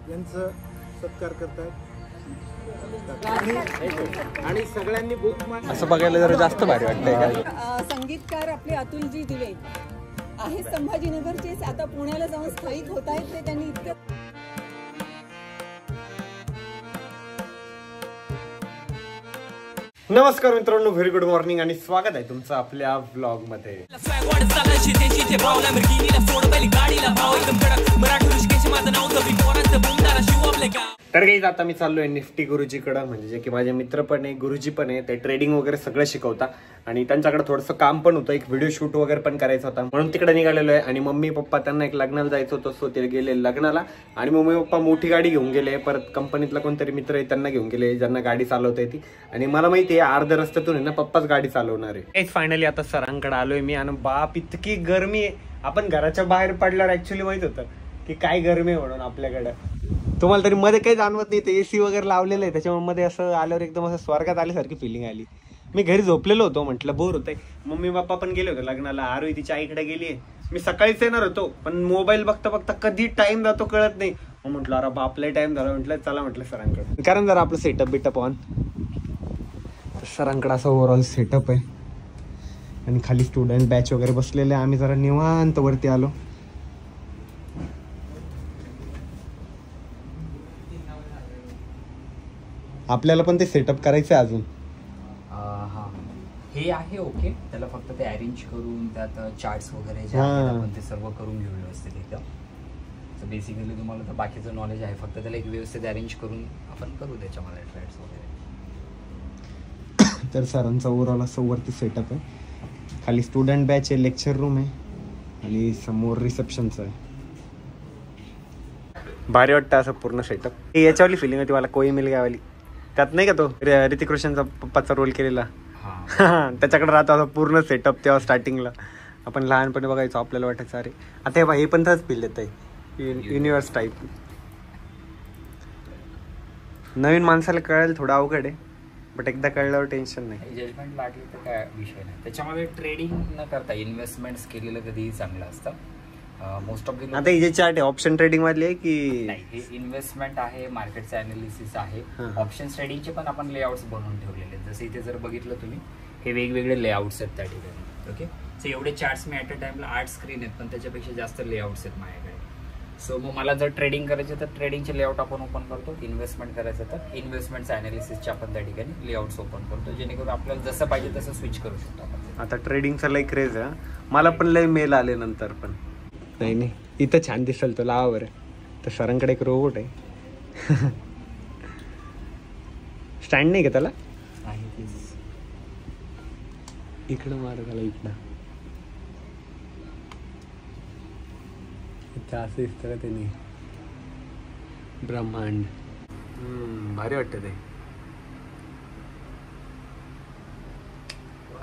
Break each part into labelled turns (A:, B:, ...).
A: यांचं सत्कार करतात
B: आणि सगळ्यांनी बुक असं बघायला जरा जास्त भारी वाटतंय का?
C: संगीतकार आपले अतुलजी दिवे आहे संभाजीनगरचे, आता पुण्याला जाऊन स्थायिक होत आहेत. ते त्यांनी इतकं
B: नमस्कार मित्रांनो, व्हेरी गुड मॉर्निंग आणि स्वागत आहे तुमचं आपल्या व्लॉग मध्ये. तर काही आता मी चाललोय निफ्टी गुरुजीकडे, म्हणजे जे की माझे मित्र पण आहे, गुरुजी पण आहे. ते ट्रेडिंग वगैरे सगळं शिकवता आणि त्यांच्याकडे थोडंसं काम पण होतं, एक व्हिडिओ शूट वगैरे पण करायचा होता, म्हणून तिकडे निघालेलो आहे. आणि मम्मी पप्पा त्यांना एक लग्नाला जायचं होतं, सो ते गेले लग्नाला. आणि मम्मी पप्पा मोठी गाडी घेऊन गेले, परत कंपनीतला कोणतरी मित्र आहे त्यांना घेऊन गेले, ज्यांना गाडी चालवता येते. आणि मला माहिती आहे अर्ध्या रस्त्यातून आहे ना पप्पाच गाडी चालवणार आहे. फायनली आता सरांकडे आलोय मी, आणि बाप इतकी गरमी आहे. आपण घराच्या बाहेर पडल्यावर ऍक्च्युली माहित होतं की काय गरमी आहे म्हणून आपल्याकडे. तुम्हाला तरी मध्ये काही जाणवत नाही, ते एसी वगैरे लावलेलं आहे, त्याच्यामुळे मध्ये असं आल्यावर एकदम असं स्वर्गात आल्यासारखी फिलिंग आली. मी घरी झोपलेलो होतो, म्हटलं बोर होतंय. मम्मी पप्पा पण गेले होते लग्नाला, आरोही तिच्या आईकडे गेली आहे. मी सकाळीच येणार होतो, पण मोबाईल बघता बघता कधी टाइम जातो कळत नाही. मग म्हटलं अरे बापला टाइम झाला, म्हटलं चला म्हटलं सरांकडे. कारण जरा आपलं सेटअप बिटअप ऑन. सरांकडे असं ओव्हरऑल सेटअप आहे आणि खाली स्टुडंट बॅच वगैरे बसलेले. आम्ही जरा निवांत वरती आलो. आपल्याला पण ते सेटअप करायचं अजून.
D: हा हे आहे ओके, त्याला फक्त ते अरेंज करून त्यात चार्ट्स वगैरे जे आहेत आपण ते सर्व करून घेऊ व्यवस्थित एकदम. तर बेसिकली तुम्हाला तर बाकीचं नॉलेज आहे, फक्त त्याला एक व्यवस्थित अरेंज करून आपण करू त्याच्यामध्ये ट्रॅक्स वगैरे.
B: तर सरांचा ओव्हरऑल असं वरती सेटअप आहे. खाली स्टुडंट बॅच आहे, लेक्चर रूम आहे आणि समोर रिसेप्शनचं आहे. भारी वाटतं असं पूर्ण सेटअप. याच्यावाली फिलिंग होती मला कोई मिल गयावाली. त्यात नाही का तो ऋतिक रोशनचा पप्पाचा रोल केलेला, त्याच्याकडे राहतो असं पूर्ण सेटअप. तेव्हा स्टार्टिंगला आपण लहानपणी बघायचो, आपल्याला वाटायचं अरे आता हे पण तसंच फील येत आहे, युनिव्हर्स टाईप. नवीन माणसाला कळायला थोडं अवघड आहे, बट एकदा कळल्यावर टेन्शन नाही.
D: जजमेंट लागली तर काय विषय नाही. त्याच्यामध्ये ट्रेडिंग न करता इन्व्हेस्टमेंट्स केलेलं कधीही चांगलं असतं. मोस्ट ऑफ दी
B: आता ही जे चार्ट आहे ऑप्शन ट्रेडिंग वाली आहे की
D: नाही, हे इन्व्हेस्टमेंट आहे, मार्केटचं अनालिसिस आहे. ऑप्शन ट्रेडिंगचे पण आपण लेआउट्स बनवून ठेवलेले आहेत. जसं इथे जर बघितलं तुम्ही, हे वेगवेगळे लेआउट्स आहेत त्या ठिकाणी. ओके, सो एवढे चार्ट्स मी ॲट अ टाइमला 8 स्क्रीन आहेत, पण त्याच्यापेक्षा जास्त लेआउट्स आहेत माझ्याकडे. सो मग मला जर ट्रेडिंग करायचं तर ट्रेडिंगचे लेआउट आपण ओपन करतो, इन्व्हेस्टमेंट करायचं तर इन्व्हेस्टमेंटचं अनालिसिसचे आपण त्या ठिकाणी लेआउट्स ओपन करतो, जेणेकरून आपल्याला जसं पाहिजे तसं स्विच करू शकतो आपण.
B: आता ट्रेडिंगचा लय क्रेज आहे. मला पण लय मेल आले नंतर, पण नाही इथं छान दिसेल तो लावा बरं. तर सरांकडे एक रोबोट आहे. स्टँड नाही का त्याला? इकडं मार त्याला, इकडं असं दिसतं का त्यांनी ब्रह्मांड. भारी वाटतं ते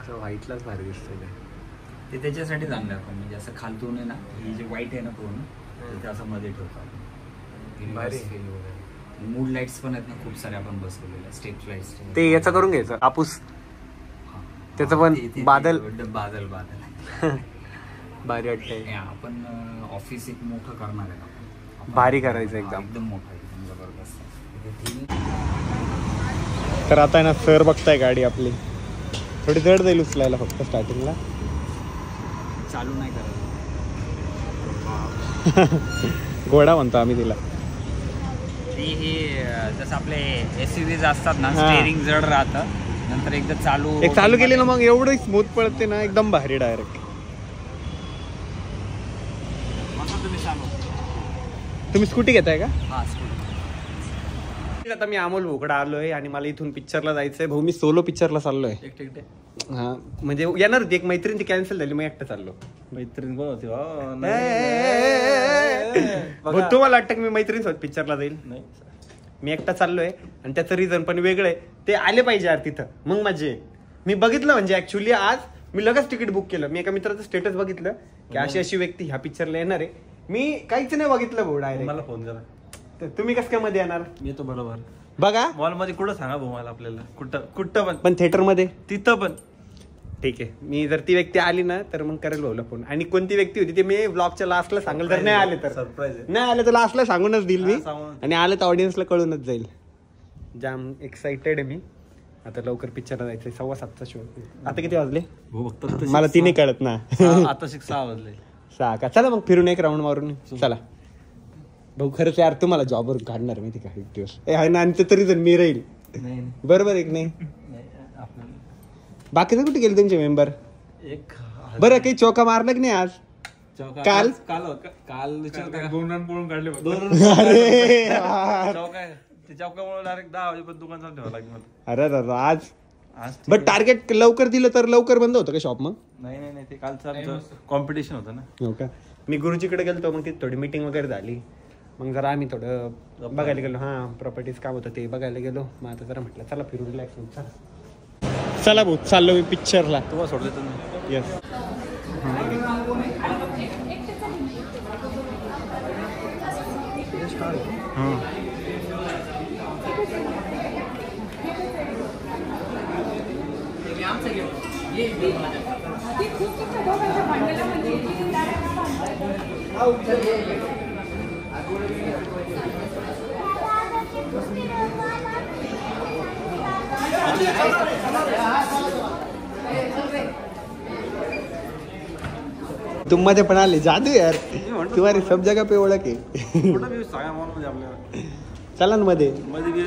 B: असं व्हाईटलाच भारी दिसतं
D: ते त्याच्यासाठी चांगलं आपण, म्हणजे असं खालतून आहे ना, ही जे व्हाईट आहे ना पूर्ण, ते असं मध्ये ठेवतो आपण. मूड लाईट्स पण आहेत ना खूप सारे आपण बसवलेले, स्टेप लाईट्स.
B: ते याचं करून घ्यायचं कापूस, त्याचं पण बादल
D: बादल
B: भारी वाटतंय.
D: आपण ऑफिस एक मोठं करणार आहे आपण,
B: भारी करायचं एकदम
D: मोठं, एकदम जबरदस्त.
B: तर आता आहे ना सर बघताय गाडी आपली थोडी जड जाईल उचलायला, फक्त स्टार्टिंगला
D: चालू नाही करायचं.
B: घोडा म्हणतो आम्ही तिला.
D: ही जसं आपले SUVs असतात ना, स्टेअरिंग जड राहतं, नंतर एकदा चालू
B: केली ना मग एवढं स्मूथ पडते ना, एकदम भारी डायरेक्ट. तुम्ही स्कूटी घेताय का?
D: हा, स्कूटी.
B: आता मी अमोल भोकडा आलोय आणि मला इथून पिक्चरला जायचंय. भाऊ मी सोलो पिक्चरला चाललोय. हा म्हणजे येणार होती एक मैत्रीण, ती कॅन्सल झाली, मग एकटा चाललो.
A: मैत्रीण पण होती.
B: तुम्हाला वाटतं की मी मैत्रीण सोबत पिक्चरला जाईल?
A: नाही,
B: मी एकटा चाललोय आणि त्याचं रिझन पण वेगळं आहे. ते आले पाहिजे यार तिथं, मग मजा. मी बघितलं म्हणजे ऍक्च्युली आज मी लगेच तिकीट बुक केलं. मी एका मित्राचं स्टेटस बघितलं की अशी अशी व्यक्ती ह्या पिक्चरला येणार आहे. मी काहीच नाही बघितलं भाऊ, डायरेक्ट
A: मला फोन करा.
B: तुम्ही कसं काय मध्ये येणार?
A: मी येतो बरोबर.
B: बघा
A: मॉल मध्ये कुठं सांगा भाऊ मला, आपल्याला कुठं पण
B: थिएटर मध्ये
A: तिथं पण
B: ठीक आहे, मी जर ती व्यक्ती आली ना तर मग करेल भाऊला फोन. आणि कोणती व्यक्ती होती ते मी ब्लॉगच्या लास्टला सांगेल. जर नाही आले तर
A: सरप्राईज
B: नाही आले तर लास्टला सांगूनच देईल मी.
A: सांगून.
B: आणि आलं तर ऑडियन्सला कळूनच जाईल. जाम एक्साइटेड आहे मी. आता लवकर पिक्चरला जायचंय. 7:15चा शो. आता किती वाजले मला ती नाही कळत ना.
A: आता 6 वाजले.
B: 6 का? चला मग फिरून एक राऊंड मारून चला. भाऊ खरंच यार तुम्हाला जॉबवर काढणार माहिती का एक दिवस. आणि तरी जर मी राहील बरोबर एक नाही. बाकीचं कुठे गेले तुमचे मेंबर? बरं काही चौका मारलं की नाही आज? काल
A: 2 रन पळून काढले. चौकामुळे डायरेक्ट 10 वाजेपर्यंत दुकान चालू ठेवावं लागेल मला.
B: अरे आज बट टार्गेट लवकर दिलं तर लवकर बंद होतं का शॉप? मग
A: नाही ते कालचं आमचं कॉम्पिटिशन होतं ना.
B: हो का? मी गुरुजीकडे गेलतो. मग ती थोडी मीटिंग वगैरे झाली. मग जरा आम्ही थोडं बघायला गेलो. प्रॉपर्टीज काम होतं ते बघायला गेलो. मग आता जरा म्हटलं चला फिरून रिलॅक्स होऊन चला भाऊ चाललो मी पिक्चरला.
A: तुम्हाला सोडले तुम्ही.
B: येस. तुम मध्ये पण आले जादू यार. तुम्हारी सब जगह पे ओळख आहे.
A: सांगा मॉल आपल्याला.
B: चला ना मध्ये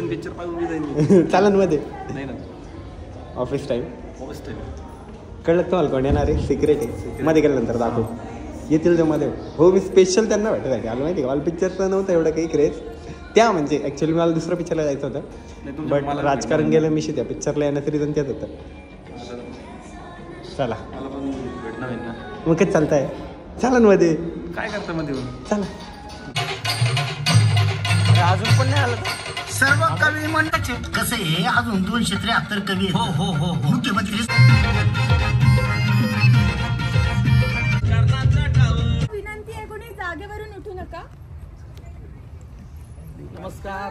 A: पिक्चर पाहून जाईल.
B: चला ना मध्ये.
A: नाही ना
B: ऑफिस टाइम
A: फर्स्ट टाइम.
B: कळलं तुम्हाला कोण येणार आहे? सिक्रेट आहे. मध्ये गेल्यानंतर दाखवू. येतील ते मध्ये. हो मी स्पेशल त्यांना भेटायसाठी आलो माहिती का. मला पिक्चरचं नव्हतं एवढं काही क्रेज. त्या म्हणजे ॲक्च्युली मला दुसऱ्या पिक्चरला जायचं होतं. बट राजकारण गेलं मिशी त्या पिक्चरला येण्याचं रिझन त्याच होतं. चला
A: मला पण भेटणार आहे ना.
B: मग काय चालतंय. चला ना मध्ये.
A: काय करता मध्ये
B: चला.
A: अजून पण नाही आलं.
E: सर्व कवी मंडळाचे कसे हे अजून 273 कवी. हो मुख्यमंत्री
C: विनंती आहे, कोणी जागेवरून उठू नका.
A: नमस्कार.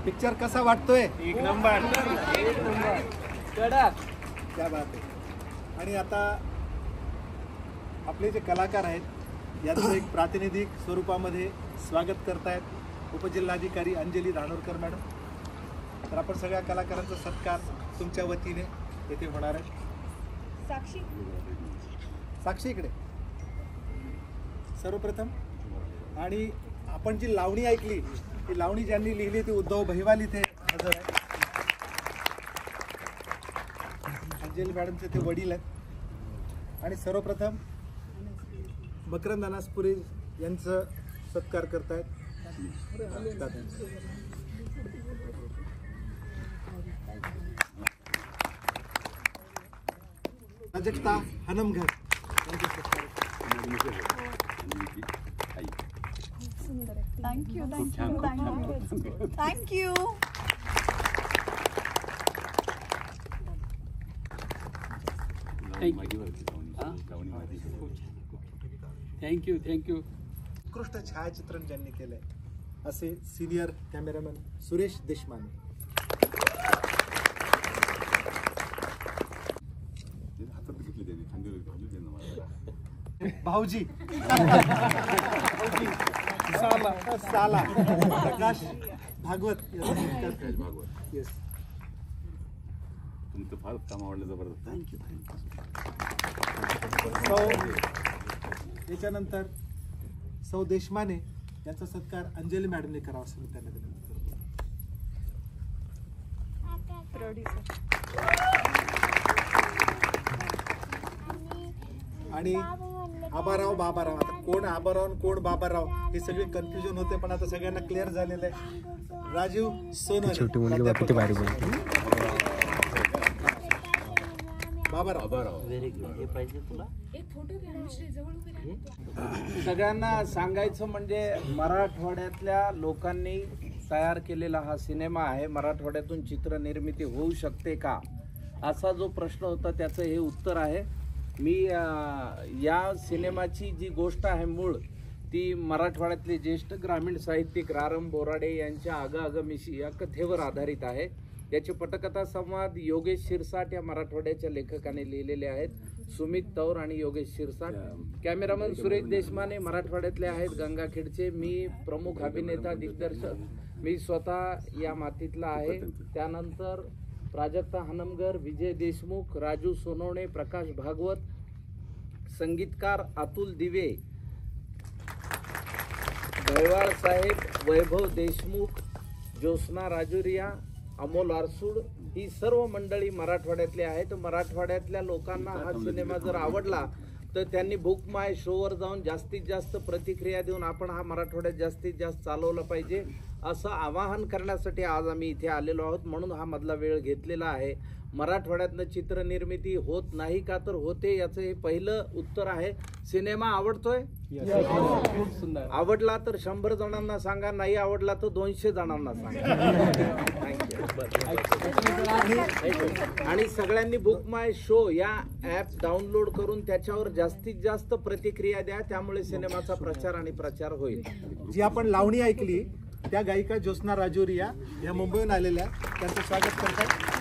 F: पिक्चर कसा वाटतोय?
A: एक नंबर.
F: क्या बात आहे. आणि आता आपले जे कलाकार आहेत यांचं एक प्रातिनिधिक स्वरूपामध्ये स्वागत करतायत उपजिल्हाधिकारी अंजली धानोरकर मॅडम. तर आपण सगळ्या कलाकारांचा सत्कार तुमच्या वतीने येथे होणार आहे. साक्षी इकडे सर्वप्रथम. आणि आपण जी लावणी ऐकली ती लावणी ज्यांनी लिहिली ती उद्धव बहिवाल इथे हजर आहे. अंजली मॅडमचे ते वडील आहेत. आणि सर्वप्रथम मकरंद अनासपुरे यांचं सत्कार करतायत. प्राजक्ता हनमघर
C: थँक्यू.
E: थँक्यू.
F: उत्कृष्ट छायाचित्रण ज्यांनी केलंय असे सिनियर कॅमेरामॅन सुरेश देशमाने. भाऊजी साला प्रकाश भागवत. येस.
G: तुमचं फार काम आवडलं जबरदस्त.
F: थँक्यू. याच्यानंतर सौ देशमाने यांचा सत्कार अंजली मॅडमने करावा असं मी त्यांना विनंती करतो. आणि आबाराव बाबाराव. आता कोण आबाराव कोण बाबाराव हे सगळे कन्फ्युजन होते, पण आता सगळ्यांना क्लिअर झालेलं आहे. राजीव सोनवणे.
B: छोटी मुलगी किती भारी बोलते.
H: सगळ्यांना सांगायचं म्हणजे मराठवाड्यातल्या लोकांनी
G: तयार केलेला हा सिनेमा आहे. मराठवाड्यातून चित्रनिर्मिती होऊ शकते का, असा जो प्रश्न होता त्याचं हे उत्तर आहे. मी या सिनेमाची जी गोष्ट आहे मूळ ती मराठवाड्यातले ज्येष्ठ ग्रामीण साहित्यिक रारम बोराडे यांच्या अगमिशी या कथेवर आधारित आहे. याचे पटकथा संवाद योगेश शिरसाट या मराठवाड्याच्या लेखकाने लिहिलेले आहेत. सुमित तौर आणि योगेश शिरसाट. कॅमेरामन सुरेश देशमाने मराठवाड्यातले आहेत, गंगाखेडचे. मी प्रमुख अभिनेता दिग्दर्शक, मी स्वतः या मातीतला आहे. त्यानंतर प्राजक्ता हनमगर, विजय देशमुख, राजू सोनवणे, प्रकाश भागवत, संगीतकार अतुल दिवे, दळवाळ साहेब, वैभव देशमुख, ज्योत्स्ना राजुरिया, अमोल आरसूड, ही सर्व मंडळी मराठवाड्यातली आहेत. मराठवाड्यातल्या लोकांना हा सिनेमा जर आवडला तर त्यांनी बुक माय शोवर जाऊन जास्तीत जास्त प्रतिक्रिया देऊन आपण हा मराठवाड्यात जास्तीत जास्त चालवला पाहिजे असं आवाहन करण्यासाठी आज आम्ही इथे आलेलो आहोत. म्हणून हा मधला वेळ घेतलेला आहे. मराठवाड्यातनं चित्रनिर्मिती होत नाही का, तर होते. याचं हे पहिलं उत्तर आहे. सिनेमा आवडतोय? आवडला तर 100 जणांना सांगा, नाही आवडला तर 200 जणांना सांगा. आणि सगळ्यांनी बुक माय शो या ॲप डाउनलोड करून त्याच्यावर जास्तीत जास्त प्रतिक्रिया द्या. त्यामुळे सिनेमाचा प्रचार आणि प्रचार होईल.
F: जी आपण लावणी ऐकली त्या गायिका ज्योत्स्ना राजुरिया या मुंबईहून आलेल्या, त्यांचं स्वागत करतात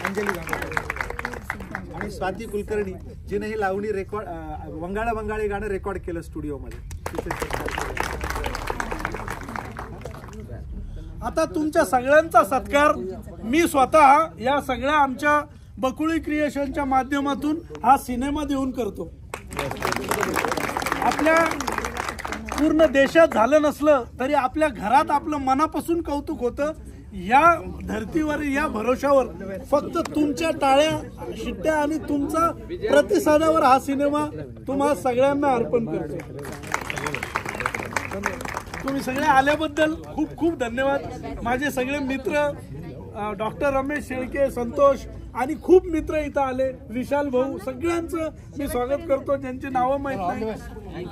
F: अंजली धानोरकर आणि स्वाती कुलकर्णी, जिने ही लावणी रेकॉर्ड वंगाळा वंगाळी गाणं रेकॉर्ड केलं स्टुडिओमध्ये.
H: आता तुमच्या सगळ्यांचा सत्कार मी स्वतः या सगळ्या आमच्या बकुळी क्रिएशनच्या माध्यमातून हा सिनेमा देऊन करतो. आपल्या पूर्ण देशात झालं नसलं तरी आपल्या घरात आपलं मनापासून कौतुक होतं. या धर्तीवर, या भरोशावर फक्त तुमच्या टाळ्या शिट्ट्या आणि तुमचा प्रतिसादावर हा सिनेमा तुम्हा सगळ्यांना अर्पण करतो. तुम्ही सगळे आल्याबद्दल खूप खूप धन्यवाद. माझे सगळे मित्र डॉक्टर रमेश शेळके, संतोष आणि खूप मित्र इथं आले, विशाल भाऊ, सगळ्यांचं मी स्वागत करतो. ज्यांची नावं माहीत नाही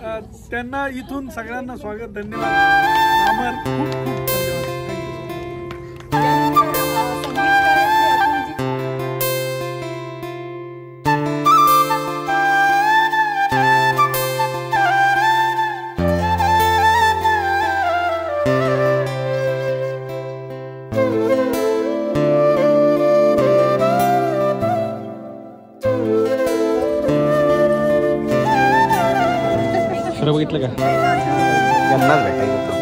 H: त्यांना इथून सगळ्यांना स्वागत, धन्यवाद. आभार, खूप खूप धन्यवाद.
B: बघितलं का त्यांनाच भेटायचं.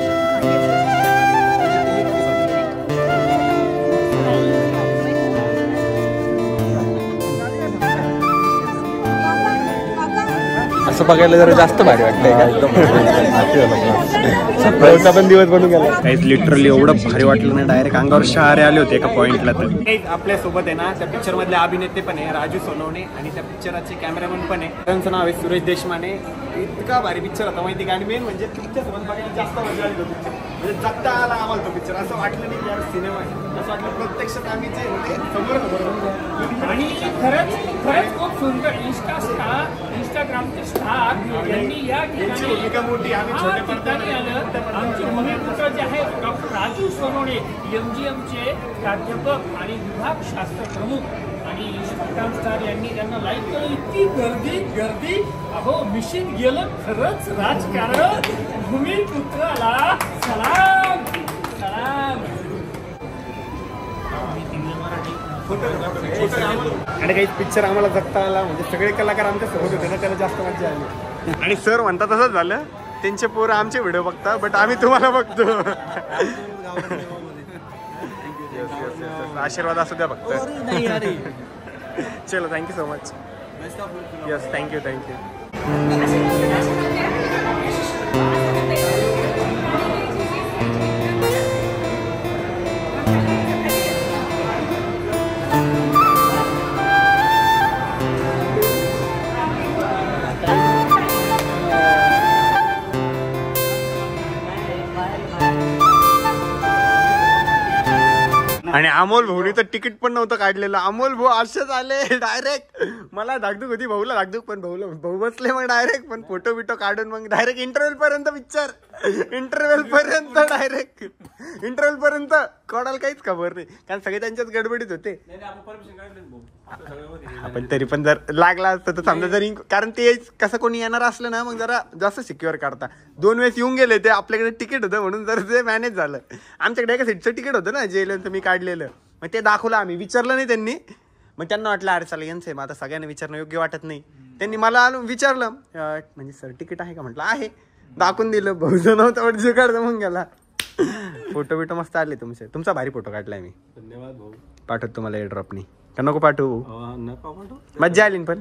B: असं बघायला जरा जास्त भारी वाटतंय. पण दिवस बनून गेला काहीच लिटरली एवढं भारी वाटलं नाही. डायरेक्ट अंगावर शहारे आले होते एका पॉइंटला. तर आपल्या सोबत आहे ना त्या पिक्चर मधले अभिनेते पण आहे, राजू सोनवणे, आणि त्या पिक्चराचे कॅमेरामॅन पण आहे, त्यांचं नाव आहे सुरेश देशमाने. इतका भारी पिक्चर होता माहिती का. आणि मेन म्हणजे पिक्चर सोबत बघायला जास्त मजा आली तो पिक्चर. म्हणजे जगता आला आम्हाला तो पिक्चर. असं वाटलं नाही यार सिनेमा आहे, असं वाटलं प्रत्यक्षात आम्ही जे होते समोर.
I: आणि खरंच खूप सुंदर इंस्टाग्रामचे स्टार यांनी या
F: भूमिका मोठी. आम्ही छोट्या
I: ठिकाणी आलं. आमचे भूमिपुत्र जे आहेत डॉक्टर राजू सोनवणे, MGMचे प्राध्यापक आणि विभाग शास्त्र प्रमुख, आणि श्रीकांत स्टार यांनी त्यांना लाईक केलं. इतकी गर्दी अहो, मिशन गेलं खरंच राजकारण. भूमिपुत्राला सलाम सलाम.
B: आणि काही पिक्चर आम्हाला जगता आला. म्हणजे सगळे कलाकार आमच्या सोबत होते ना, त्याला जास्त मजा आली. आणि सर म्हणतात तसंच झालं, त्यांचे पोरं आमचे व्हिडिओ बघता, बट आम्ही तुम्हाला बघतो. आशीर्वाद असू द्या फक्त. चलो, thank you so much. Yes, thank you. आणि अमोल भाऊनी तर तिकीट पण नव्हतं काढलेलं. अमोल भाऊ असेच आले डायरेक्ट. मला धाकधूक होती, भाऊला धाकधूक, पण भाऊ बसले मग डायरेक्ट. पण फोटो बिटो काढून मग डायरेक्ट इंटरव्ह्यू पर्यंत डायरेक्ट इंटरव्ह्यू पर्यंत कोणाला काहीच खबर नाही, कारण सगळे त्यांच्याच गडबडीत होते. आपण तरी पण जर लागला असतं तर समजा जरी, कारण ते कसं कोणी येणार असलं ना मग जरा जास्त सिक्युअर काढता. 2 वेळेस येऊन गेले ते, आपल्याकडे तिकीट होतं म्हणून जर ते मॅनेज झालं. आमच्याकडे एका सीटचं तिकीट होतं ना जेलचं मी काढलेलं, मग ते दाखवलं आम्ही, विचारलं नाही त्यांनी. मग त्यांना वाटलं अरे चला यांचं आहे, मग आता सगळ्यांना विचारणं योग्य वाटत नाही. त्यांनी मला विचारलं म्हणजे सर तिकीट आहे का, म्हटलं आहे, दाखवून दिलं. भाऊजन नव्हता पण जे काढतं मग गेला. फोटो बिटो मस्त आले तुमचे, तुमचा भारी फोटो काढलाय मी.
A: धन्यवाद भाऊ.
B: पाठवतो तुम्हाला एअर ड्रॉपनी का नको पाठवू?
A: पाठवू.
B: मज्जा आली पण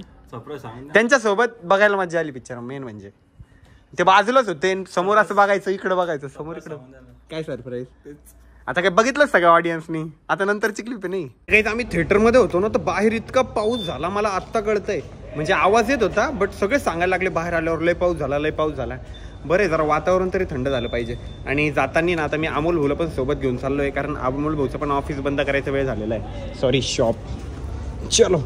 B: त्यांच्यासोबत बघायला मज्जा आली पिक्चर. मेन म्हणजे ते बाजूलाच होते, समोर असं बघायचं, इकडं बघायचं, समोर इकडं. काय सरप्राईज. आता काय बघितलं सगळ्या ऑडियन्सनी, आता नंतरची क्लिप नाही. काही आम्ही थिएटरमध्ये होतो ना तर बाहेर इतका पाऊस झाला, मला आत्ता कळतंय. म्हणजे आवाज येत होता बट सगळे सांगायला लागले बाहेर आल्यावर लय पाऊस झाला, लय पाऊस झाला. बरं जरा वातावरण तरी थंड झालं पाहिजे. आणि जाताना ना आता मी अमोल भाऊला पण सोबत घेऊन चाललोय, कारण अमोल भाऊचं पण ऑफिस बंद करायचा वेळ झालेला आहे. Sorry shop. चलो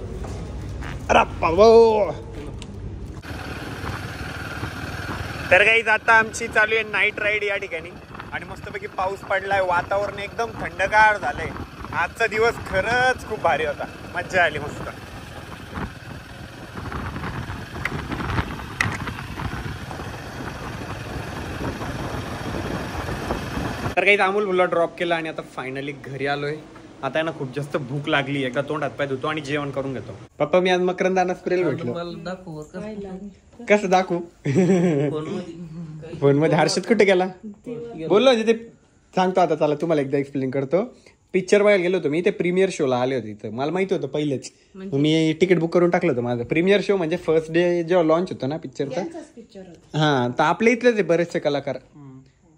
B: तर काही आता आमची चालू आहे नाईट राईड या ठिकाणी. आणि मस्तपैकी पाऊस पडलाय, वातावरण एकदम थंडगार झालंय. आजचा दिवस खरंच खूप भारी होता, मज्जा आली मस्त. तर काही अमोल भाऊला ड्रॉप केला आणि आता फायनली घरी आलोय. आता ना खूप जास्त भूक लागली, एकदा तोंड हातपाय धुतो आणि जेवण करून घेतो. पप्पा मी आज मकरंद स्प्रेल भेटलो. कसं दाखवू? फोन मध्ये. हर्षद कुठे गेला बोललो, म्हणजे ते सांगतो आता. चला तुम्हाला एकदा एक्सप्लेन करतो. पिक्चर बघायला गेलो होतो मी, ते प्रीमियर शोला आले होते इथं. मला माहिती होतं पहिलेच, मी तिकीट बुक करून टाकलं होतं माझं. प्रीमियर शो म्हणजे फर्स्ट डे जेव्हा लॉन्च होतं ना पिक्चरचा. हा, तर आपल्या इथलेच आहे बरेचसे कलाकार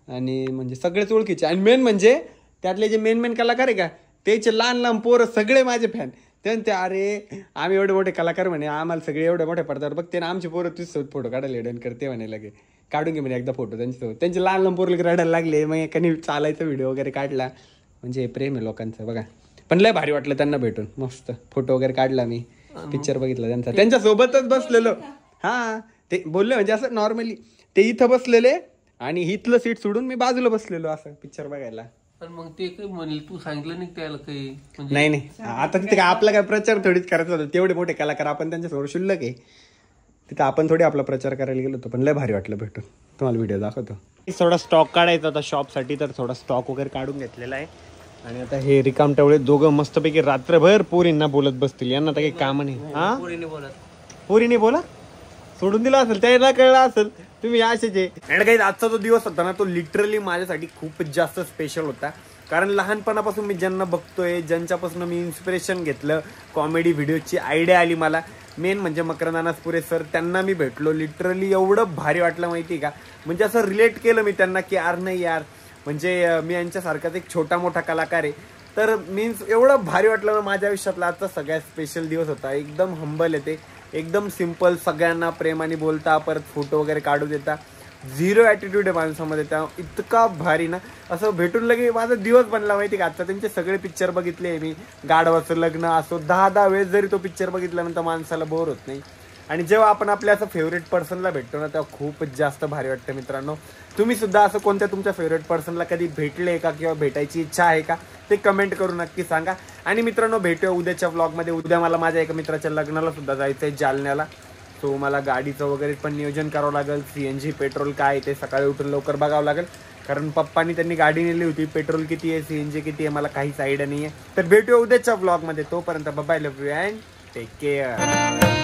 B: आणि म्हणजे सगळेच ओळखीचे. आणि मेन म्हणजे त्यातले जे मेन कलाकार आहे का, त्याचे लहान लहान पोरं सगळे माझे फॅन. ते अरे आम्ही एवढे मोठे कलाकार म्हणे, आम्हाला सगळे एवढ्या मोठ्या पडद्यावर बघते ना, आमचे पोरं तुझ्यासोबत फोटो काढायला एडन करते म्हणे. लगे काढून घे म्हणे एकदा फोटो त्यांच्यासोबत. त्यांचे लहान लहान पोरं रडायला लागले. मग एकाने चालायचा व्हिडिओ वगैरे काढला. म्हणजे प्रेम आहे लोकांचं बघा. पण लय भारी वाटलं त्यांना भेटून, मस्त फोटो वगैरे काढला मी, पिक्चर बघितला त्यांचा. त्यांच्यासोबतच बसलेलो. हा, ते बोलले म्हणजे असं नॉर्मली ते इथं बसलेले आणि इथलं सीट सोडून मी बाजूला बसलेलो असं पिक्चर बघायला.
J: पण मग ते काही म्हणले, तू सांगितलं नाही त्याला काही?
B: नाही आता तिथे आपला काय प्रचार थोडीच करायचा होता. तेवढे मोठे कलाकार आपण त्यांच्यासमोर शुल्लक आहे. तिथं आपण थोडी आपला प्रचार करायला गेलो होतो. पण लय भारी वाटलं भेटून. तुम्हाला व्हिडिओ दाखवतो. थोडा स्टॉक काढायचा होता शॉपसाठी, तर थोडा स्टॉक वगैरे काढून घेतलेला आहे. आणि आता हे रिकाम टवळे दोघं मस्तपैकी रात्रभर पोरींना बोलत बसतील. यांना तर काही काम नाही. हा, पोरीने बोला सोडून दिला असेल, त्याला कळलं असेल तुम्ही असेच आहे. आणि काही आजचा जो दिवस होता ना तो लिटरली माझ्यासाठी खूपच जास्त स्पेशल होता. कारण लहानपणापासून मी ज्यांना बघतोय, ज्यांच्यापासून मी इन्स्पिरेशन घेतलं, कॉमेडी व्हिडिओची आयडिया आली मला, मेन म्हणजे मकरंद अनासपुरे सर, त्यांना मी भेटलो. लिटरली एवढं भारी वाटलं माहिती का. म्हणजे असं रिलेट केलं मी त्यांना की यार नाही यार, म्हणजे मी यांच्यासारखाच एक छोटा मोठा कलाकार आहे. तर मीन्स एवढं भारी वाटलं. माझ्या आयुष्यातला आजचा सगळ्यात स्पेशल दिवस होता. एकदम हंबल येते, एकदम सिम्पल, सगळ्यांना प्रेमाने बोलता, परत फोटो वगैरे काढू देता, झिरो ॲटिट्यूड आहे माणसामध्ये. त्या इतका भारी ना, असं भेटून लगे माझा दिवस बनला माहिती का. आता त्यांचे सगळे पिक्चर बघितले मी, गाढवाचं लग्न असो, 10 वेळेस जरी तो पिक्चर बघितल्यानंतर माणसाला बोर होत नाही. आणि जेव्हा आपण आपल्या असं फेवरेट पर्सनला भेटतो ना तेव्हा खूपच जास्त भारी वाटतं. मित्रांनो, तुम्ही सुद्धा असं कोणत्या तुमच्या फेवरेट पर्सनला कधी भेटले का किंवा भेटायची इच्छा आहे का ते कमेंट करून नक्की सांगा. आणि मित्रांनो, भेटूया उद्याच्या व्लॉगमध्ये. उद्या मला माझ्या एका मित्राच्या लग्नाला सुद्धा जायचं आहे जालन्याला. सो मला गाडीचं वगैरे पण नियोजन करावं लागेल. CNG पेट्रोल काय ते सकाळी उठून लवकर बघावं लागेल, कारण पप्पांनी त्यांनी गाडी नेली होती. पेट्रोल किती आहे, CNG किती आहे, मला काहीच आयडिया नाही आहे. तर भेटूया उद्याच्या व्लॉगमध्ये. तोपर्यंत bye, love you and take care.